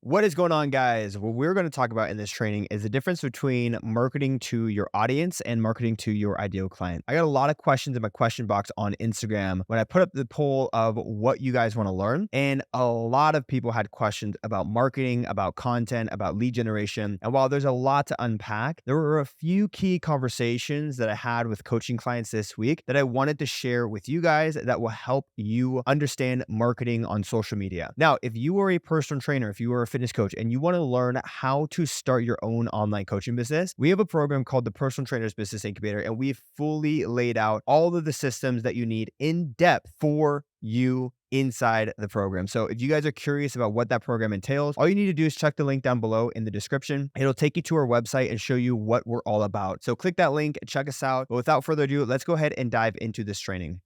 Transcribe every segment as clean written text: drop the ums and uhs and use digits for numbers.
What is going on, guys? What we're going to talk about in this training is the difference between marketing to your audience and marketing to your ideal client. I got a lot of questions in my question box on Instagram when I put up the poll of what you guys want to learn. And a lot of people had questions about marketing, about content, about lead generation. And while there's a lot to unpack, there were a few key conversations that I had with coaching clients this week that I wanted to share with you guys that will help you understand marketing on social media. Now, if you are a personal trainer, if you are a fitness coach and you want to learn how to start your own online coaching business, we have a program called the Personal Trainers Business Incubator, and we've fully laid out all of the systems that you need in depth for you inside the program. So if you guys are curious about what that program entails, all you need to do is check the link down below in the description. It'll take you to our website and show you what we're all about. So click that link and check us out. But without further ado, let's go ahead and dive into this training.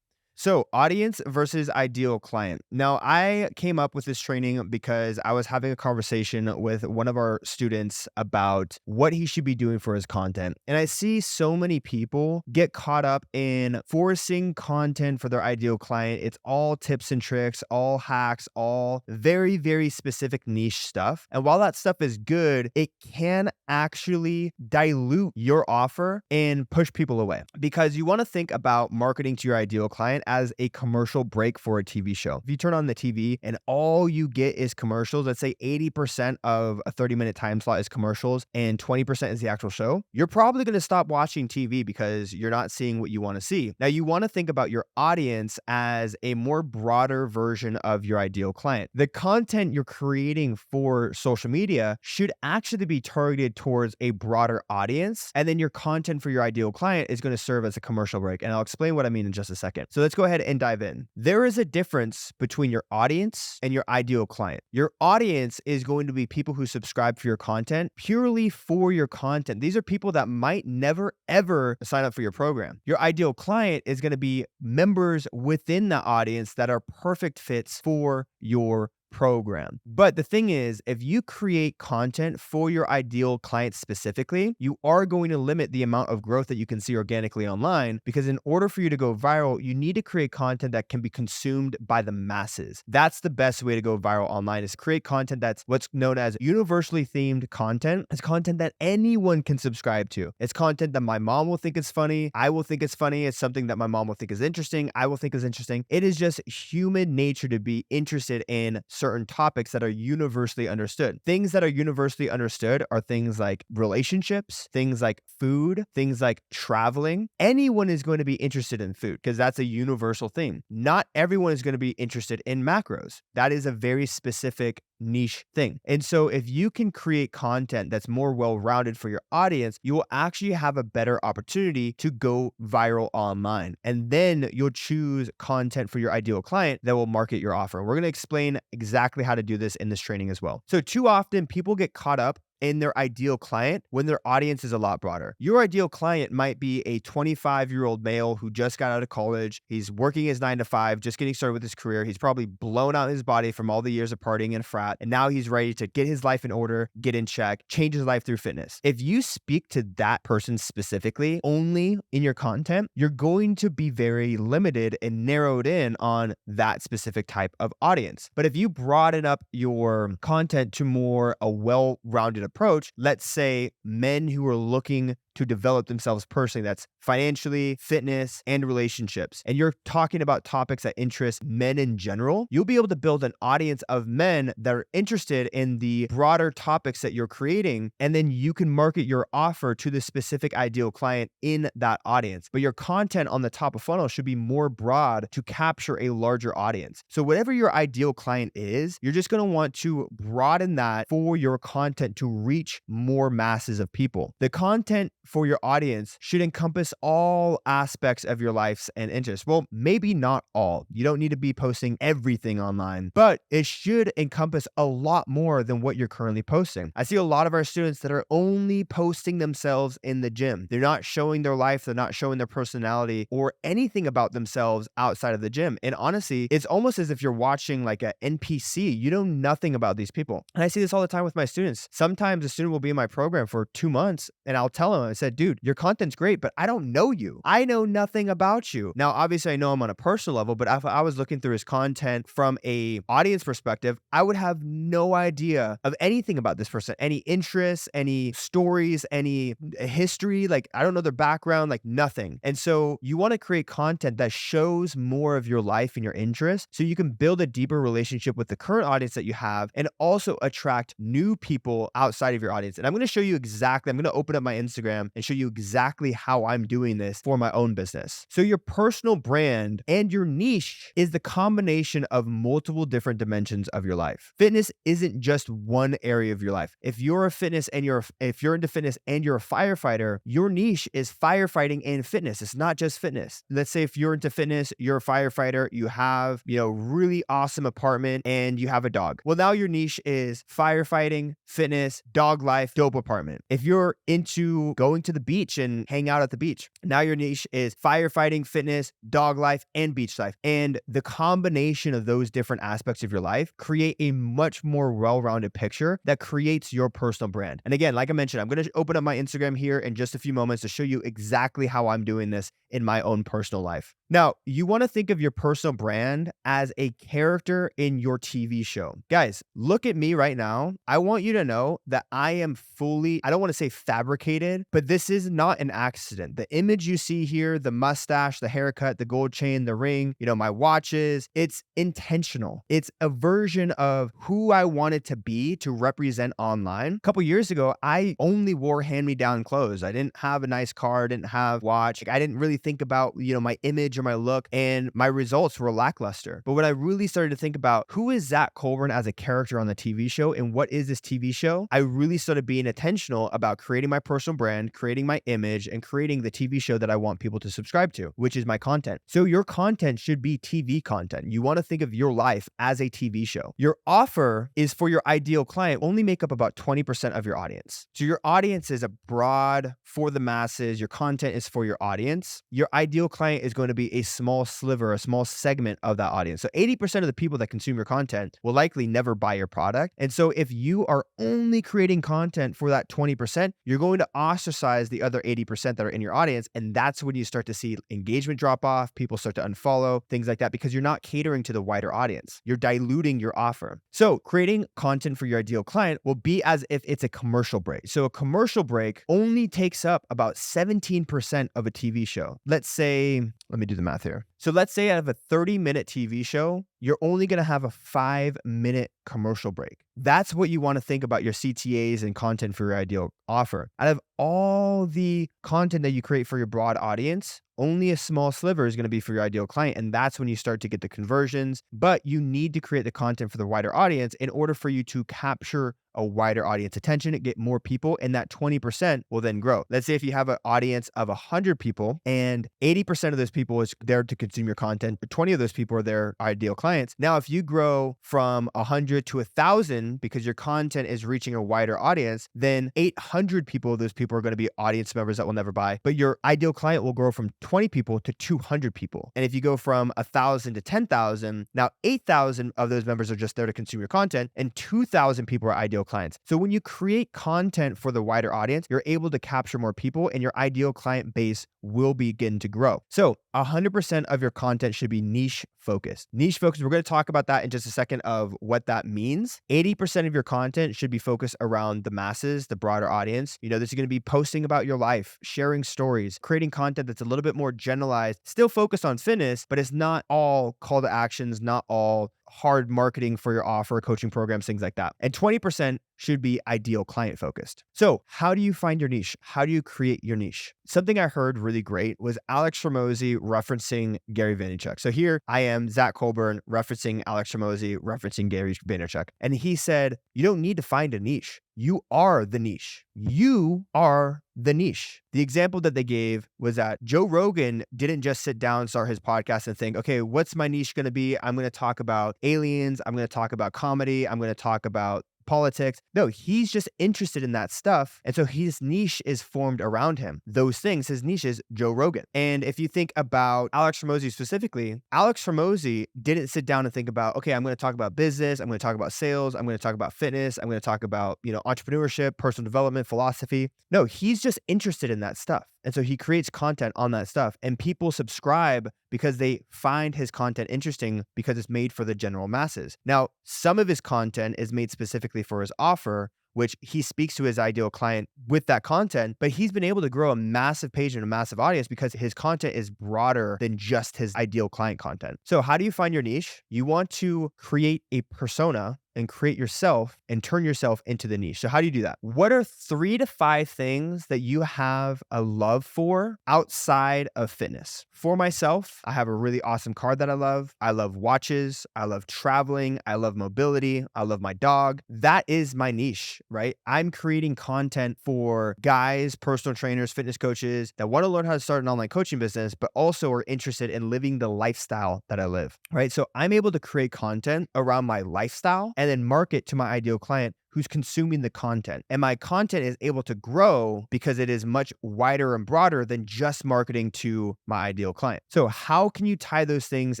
So audience versus ideal client. Now, I came up with this training because I was having a conversation with one of our students about what he should be doing for his content. And I see so many people get caught up in forcing content for their ideal client. It's all tips and tricks, all hacks, all very, very specific niche stuff. And while that stuff is good, it can actually dilute your offer and push people away, because you want to think about marketing to your ideal client as a commercial break for a TV show. If you turn on the TV and all you get is commercials, let's say 80% of a 30-minute time slot is commercials and 20% is the actual show, you're probably going to stop watching TV because you're not seeing what you want to see. Now, you want to think about your audience as a more broader version of your ideal client. The content you're creating for social media should actually be targeted towards a broader audience, and then your content for your ideal client is going to serve as a commercial break. And I'll explain what I mean in just a second. So let's go ahead and dive in. There is a difference between your audience and your ideal client. Your audience is going to be people who subscribe for your content purely for your content. These are people that might never, ever sign up for your program. Your ideal client is going to be members within the audience that are perfect fits for your program. But the thing is, if you create content for your ideal client specifically, you are going to limit the amount of growth that you can see organically online, because in order for you to go viral, you need to create content that can be consumed by the masses. That's the best way to go viral online, is create content that's what's known as universally themed content. It's content that anyone can subscribe to. It's content that my mom will think is funny. I will think it's funny. It's something that my mom will think is interesting. I will think is interesting. It is just human nature to be interested in certain topics that are universally understood. Things that are universally understood are things like relationships, things like food, things like traveling. Anyone is going to be interested in food because that's a universal theme. Not everyone is going to be interested in macros. That is a very specific niche thing. And so if you can create content that's more well-rounded for your audience, you will actually have a better opportunity to go viral online. And then you'll choose content for your ideal client that will market your offer. We're going to explain exactly how to do this in this training as well. So too often people get caught up in their ideal client when their audience is a lot broader. Your ideal client might be a 25-year-old male who just got out of college. He's working his 9 to 5, just getting started with his career. He's probably blown out his body from all the years of partying and frat. And now he's ready to get his life in order, get in check, change his life through fitness. If you speak to that person specifically only in your content, you're going to be very limited and narrowed in on that specific type of audience. But if you broaden up your content to more a well-rounded approach, let's say men who are looking to develop themselves personally, that's financially, fitness, and relationships, and you're talking about topics that interest men in general, you'll be able to build an audience of men that are interested in the broader topics that you're creating, and then you can market your offer to the specific ideal client in that audience. But your content on the top of funnel should be more broad to capture a larger audience. So whatever your ideal client is, you're just going to want to broaden that for your content to reach more masses of people. The content for your audience should encompass all aspects of your lives and interests. Well, maybe not all. You don't need to be posting everything online, but it should encompass a lot more than what you're currently posting. I see a lot of our students that are only posting themselves in the gym. They're not showing their life. They're not showing their personality or anything about themselves outside of the gym. And honestly, it's almost as if you're watching like an NPC. You know nothing about these people. And I see this all the time with my students. Sometimes a student will be in my program for 2 months and I'll tell them, and said, dude, your content's great, but I don't know you. I know nothing about you. Now, obviously I know him on a personal level, but if I was looking through his content from a audience perspective, I would have no idea of anything about this person, any interests, any stories, any history. Like, I don't know their background, like nothing. And so you want to create content that shows more of your life and your interests so you can build a deeper relationship with the current audience that you have and also attract new people outside of your audience. And I'm going to show you exactly, I'm going to open up my Instagram and show you exactly how I'm doing this for my own business. So your personal brand and your niche is the combination of multiple different dimensions of your life. Fitness isn't just one area of your life. If you're into fitness and you're a firefighter, your niche is firefighting and fitness. It's not just fitness. Let's say if you're into fitness, you're a firefighter, you have, really awesome apartment and you have a dog. Well, now your niche is firefighting, fitness, dog life, dope apartment. If you're into going to the beach and hang out at the beach, now your niche is firefighting, fitness, dog life, and beach life. And the combination of those different aspects of your life create a much more well-rounded picture that creates your personal brand. And again, like I mentioned, I'm going to open up my Instagram here in just a few moments to show you exactly how I'm doing this in my own personal life. Now, you want to think of your personal brand as a character in your TV show. Guys, look at me right now. I want you to know that I am fully, I don't want to say fabricated, but this is not an accident. The image you see here, the mustache, the haircut, the gold chain, the ring, my watches, it's intentional. It's a version of who I wanted to be to represent online. A couple years ago, I only wore hand-me-down clothes. I didn't have a nice car, didn't have a watch. I didn't really think about, my image or my look, and my results were lackluster. But when I really started to think about who is Zakk Colburn as a character on the TV show and what is this TV show, I really started being intentional about creating my personal brand, creating my image, and creating the TV show that I want people to subscribe to, which is my content. So your content should be TV content. You want to think of your life as a TV show. Your offer is for your ideal client, only make up about 20% of your audience. So your audience is a broad for the masses. Your content is for your audience. Your ideal client is going to be a small sliver, a small segment of that audience. So 80% of the people that consume your content will likely never buy your product. And so if you are only creating content for that 20%, you're going to ostracize the other 80% that are in your audience. And that's when you start to see engagement drop off, people start to unfollow, things like that, because you're not catering to the wider audience. You're diluting your offer. So creating content for your ideal client will be as if it's a commercial break. So a commercial break only takes up about 17% of a TV show. Let's say, let me do the math here. So let's say out of a 30-minute TV show, you're only going to have a 5-minute commercial break. That's what you want to think about your CTAs and content for your ideal offer. Out of all the content that you create for your broad audience, only a small sliver is going to be for your ideal client. And that's when you start to get the conversions. But you need to create the content for the wider audience in order for you to capture a wider audience attention and get more people, and that 20% will then grow. Let's say if you have an audience of 100 people and 80% of those people is there to consume your content, but 20 of those people are their ideal clients. Now, if you grow from 100 to 1,000 because your content is reaching a wider audience, then 800 people of those people are going to be audience members that will never buy, but your ideal client will grow from 20 people to 200 people. And if you go from 1,000 to 10,000, now 8,000 of those members are just there to consume your content and 2,000 people are ideal clients. So when you create content for the wider audience, you're able to capture more people and your ideal client base will begin to grow. So 100% of your content should be niche focused. Niche focused, we're going to talk about that in just a second of what that means. 80% of your content should be focused around the masses, the broader audience. This is going to be posting about your life, sharing stories, creating content that's a little bit more generalized, still focused on fitness, but it's not all call to actions, not all hard marketing for your offer, coaching programs, things like that. And 20% should be ideal client focused. So how do you find your niche? How do you create your niche? Something I heard really great was Alex Hormozi referencing Gary Vaynerchuk. So here I am, Zakk Colburn, referencing Alex Hormozi, referencing Gary Vaynerchuk. And he said, you don't need to find a niche. You are the niche. You are the niche. The example that they gave was that Joe Rogan didn't just sit down, start his podcast and think, okay, what's my niche going to be? I'm going to talk about aliens. I'm going to talk about comedy. I'm going to talk about politics. No, he's just interested in that stuff. And so his niche is formed around him. Those things, his niche is Joe Rogan. And if you think about Alex Hormozi specifically, Alex Hormozi didn't sit down and think about, okay, I'm going to talk about business. I'm going to talk about sales. I'm going to talk about fitness. I'm going to talk about, entrepreneurship, personal development, philosophy. No, he's just interested in that stuff. And so he creates content on that stuff, and people subscribe because they find his content interesting because it's made for the general masses. Now, some of his content is made specifically for his offer, which he speaks to his ideal client with that content, but he's been able to grow a massive page and a massive audience because his content is broader than just his ideal client content. So how do you find your niche? You want to create a persona and create yourself and turn yourself into the niche. So how do you do that? What are 3 to 5 things that you have a love for outside of fitness? For myself, I have a really awesome car that I love. I love watches. I love traveling. I love mobility. I love my dog. That is my niche, right? I'm creating content for guys, personal trainers, fitness coaches that want to learn how to start an online coaching business, but also are interested in living the lifestyle that I live, right? So I'm able to create content around my lifestyle and then market to my ideal client who's consuming the content. And my content is able to grow because it is much wider and broader than just marketing to my ideal client. So how can you tie those things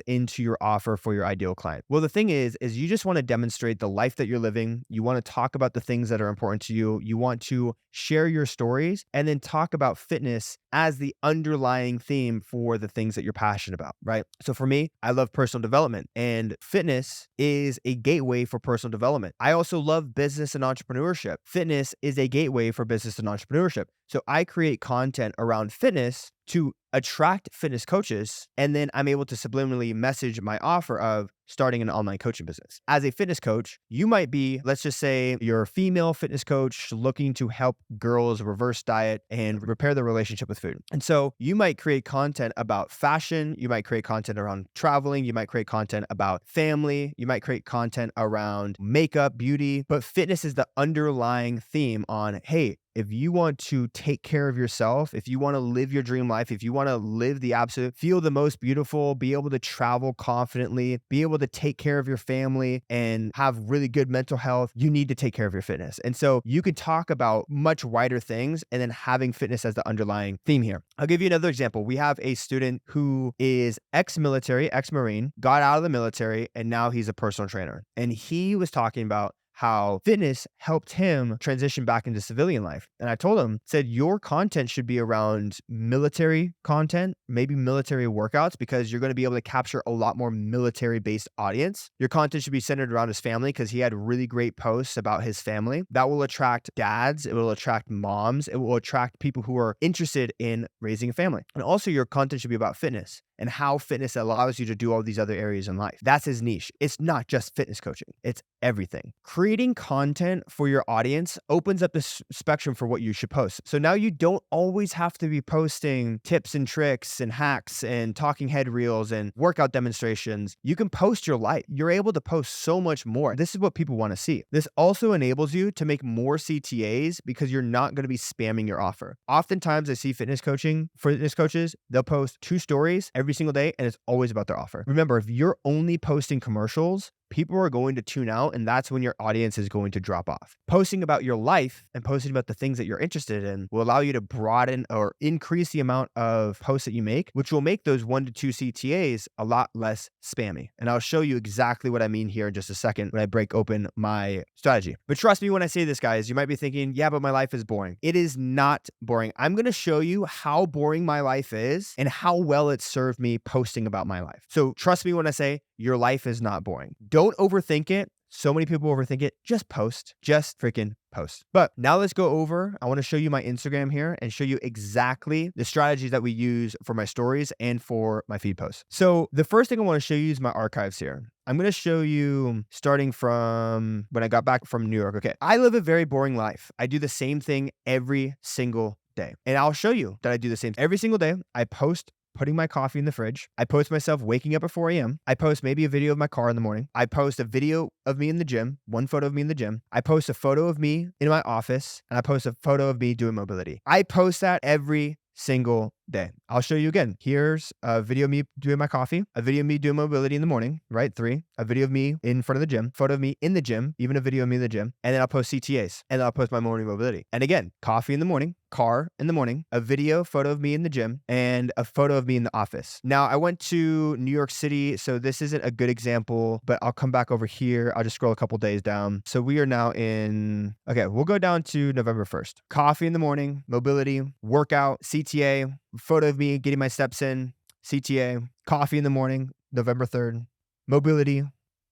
into your offer for your ideal client? Well, the thing is you just want to demonstrate the life that you're living. You want to talk about the things that are important to you. You want to share your stories and then talk about fitness as the underlying theme for the things that you're passionate about, right? So for me, I love personal development, and fitness is a gateway for personal development. I also love business and entrepreneurship. Fitness is a gateway for business and entrepreneurship. So I create content around fitness to attract fitness coaches, and then I'm able to subliminally message my offer of starting an online coaching business. As a fitness coach, you might be, let's just say you're a female fitness coach looking to help girls reverse diet and repair their relationship with food. And so you might create content about fashion. You might create content around traveling. You might create content about family. You might create content around makeup, beauty, but fitness is the underlying theme on, hey, if you want to take care of yourself, if you want to live your dream life, if you want to live the absolute, feel the most beautiful, be able to travel confidently, be able to take care of your family and have really good mental health, you need to take care of your fitness. And so you can talk about much wider things and then having fitness as the underlying theme here. I'll give you another example. We have a student who is ex-military, ex-Marine, got out of the military, and now he's a personal trainer. And he was talking about how fitness helped him transition back into civilian life. And I told him, said, your content should be around military content, maybe military workouts, because you're going to be able to capture a lot more military-based audience. Your content should be centered around his family because he had really great posts about his family. That will attract dads. It will attract moms. It will attract people who are interested in raising a family. And also your content should be about fitness and how fitness allows you to do all these other areas in life. That's his niche. It's not just fitness coaching. It's everything. Creating content for your audience opens up the spectrum for what you should post. So now you don't always have to be posting tips and tricks and hacks and talking head reels and workout demonstrations. You can post your life. You're able to post so much more. This is what people want to see. This also enables you to make more CTAs because you're not going to be spamming your offer. Oftentimes I see fitness coaches, they'll post 2 stories every single day, and it's always about their offer. Remember, if you're only posting commercials, people are going to tune out, and that's when your audience is going to drop off. Posting about your life and posting about the things that you're interested in will allow you to broaden or increase the amount of posts that you make, which will make those 1 to 2 CTAs a lot less spammy. And I'll show you exactly what I mean here in just a second when I break open my strategy. But trust me when I say this, guys, you might be thinking, yeah, but my life is boring. It is not boring. I'm going to show you how boring my life is and how well it served me posting about my life. So trust me when I say your life is not boring. Don't overthink it. So many people overthink it. Just post. Just freaking post. But now let's go over. I want to show you my Instagram here and show you exactly the strategies that we use for my stories and for my feed posts. So the first thing I want to show you is my archives here. I'm going to show you starting from when I got back from New York. Okay. I live a very boring life. I do the same thing every single day. And I'll show you that I do the same every single day. I post putting my coffee in the fridge. I post myself waking up at 4 a.m. I post maybe a video of my car in the morning. I post a video of me in the gym, 1 photo of me in the gym. I post a photo of me in my office, and I post a photo of me doing mobility. I post that every single day. I'll show you again. Here's a video of me doing my coffee, a video of me doing mobility in the morning, right? 3, a video of me in front of the gym, photo of me in the gym, even a video of me in the gym, and then I'll post CTAs, and then I'll post my morning mobility. And again, coffee in the morning, car in the morning, a video photo of me in the gym, and a photo of me in the office. Now, I went to New York City, so this isn't a good example, but I'll come back over here. I'll just scroll a couple days down. So we are now in, okay, we'll go down to November 1st. Coffee in the morning, mobility, workout, CTA, photo of me getting my steps in, CTA, coffee in the morning, November 3rd, mobility,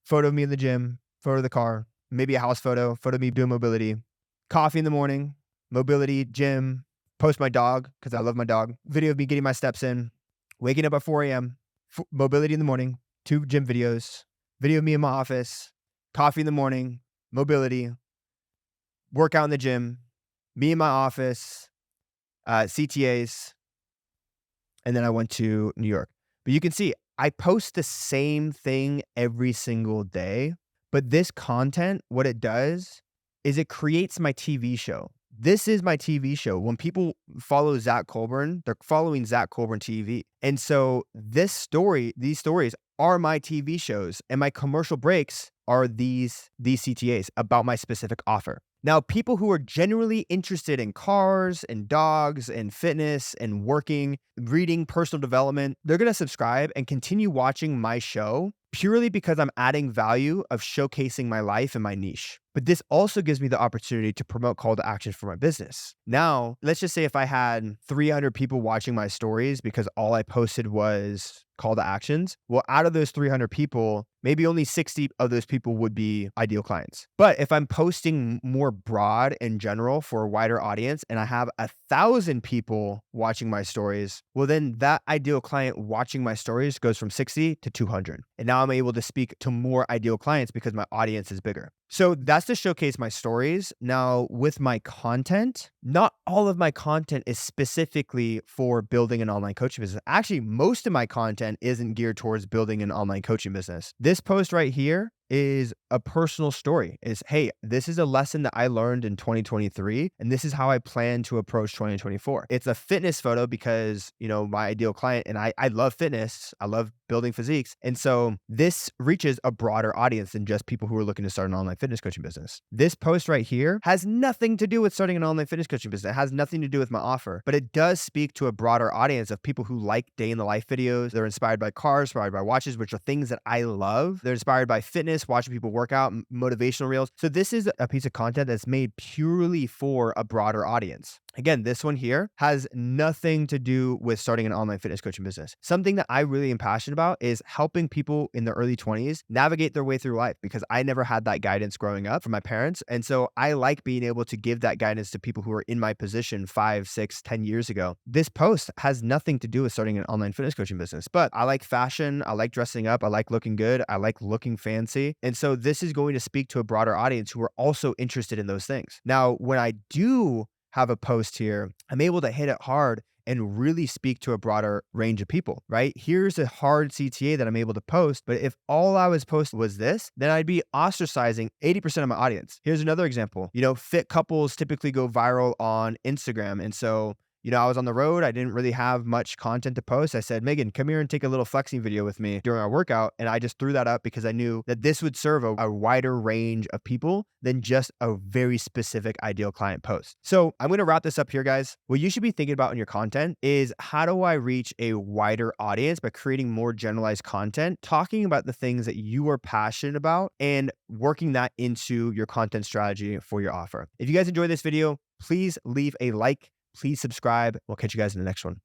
photo of me in the gym, photo of the car, maybe a house photo, photo of me doing mobility, coffee in the morning, mobility, gym, post my dog because I love my dog, video of me getting my steps in, waking up at 4 a.m., mobility in the morning, 2 gym videos, video of me in my office, coffee in the morning, mobility, workout in the gym, me in my office, CTAs, and then I went to New York. But you can see I post the same thing every single day, but this content, what it does is it creates my TV show. This is my TV show. When people follow Zakk Colburn, they're following Zakk Colburn TV. And so these stories are my TV shows, and my commercial breaks are these CTAs about my specific offer. Now, people who are genuinely interested in cars and dogs and fitness and working, reading, personal development, they're going to subscribe and continue watching my show purely because I'm adding value of showcasing my life and my niche. But this also gives me the opportunity to promote call to action for my business. Now, let's just say if I had 300 people watching my stories because all I posted was call to actions, well, out of those 300 people, maybe only 60 of those people would be ideal clients. But if I'm posting more broad in general for a wider audience and I have 1,000 people watching my stories, well, then that ideal client watching my stories goes from 60 to 200. And now I'm able to speak to more ideal clients because my audience is bigger. So that's to showcase my stories. Now, with my content, not all of my content is specifically for building an online coaching business. Actually, most of my content isn't geared towards building an online coaching business. This post right here is a personal story. Is, hey, this is a lesson that I learned in 2023, and this is how I plan to approach 2024. It's a fitness photo because, my ideal client, and I love fitness. I love building physiques. And so this reaches a broader audience than just people who are looking to start an online fitness coaching business. This post right here has nothing to do with starting an online fitness coaching business. It has nothing to do with my offer, but it does speak to a broader audience of people who like day in the life videos. They're inspired by cars, inspired by watches, which are things that I love. They're inspired by fitness, watching people work out, motivational reels. So this is a piece of content that's made purely for a broader audience. Again, this one here has nothing to do with starting an online fitness coaching business. Something that I really am passionate about is helping people in their early 20s navigate their way through life, because I never had that guidance growing up from my parents. And so I like being able to give that guidance to people who are in my position 5, 6, 10 years ago. This post has nothing to do with starting an online fitness coaching business, but I like fashion. I like dressing up. I like looking good. I like looking fancy. And so this is going to speak to a broader audience who are also interested in those things. Now, when I do have a post here, I'm able to hit it hard and really speak to a broader range of people, right? Here's a hard CTA that I'm able to post, but if all I was posting was this, then I'd be ostracizing 80% of my audience. Here's another example. Fit couples typically go viral on Instagram. And so I was on the road. I didn't really have much content to post. I said, Megan, come here and take a little flexing video with me during our workout. And I just threw that up because I knew that this would serve a wider range of people than just a very specific ideal client post. So I'm going to wrap this up here, guys. What you should be thinking about in your content is, how do I reach a wider audience by creating more generalized content, talking about the things that you are passionate about and working that into your content strategy for your offer. If you guys enjoyed this video, please leave a like. Please subscribe. We'll catch you guys in the next one.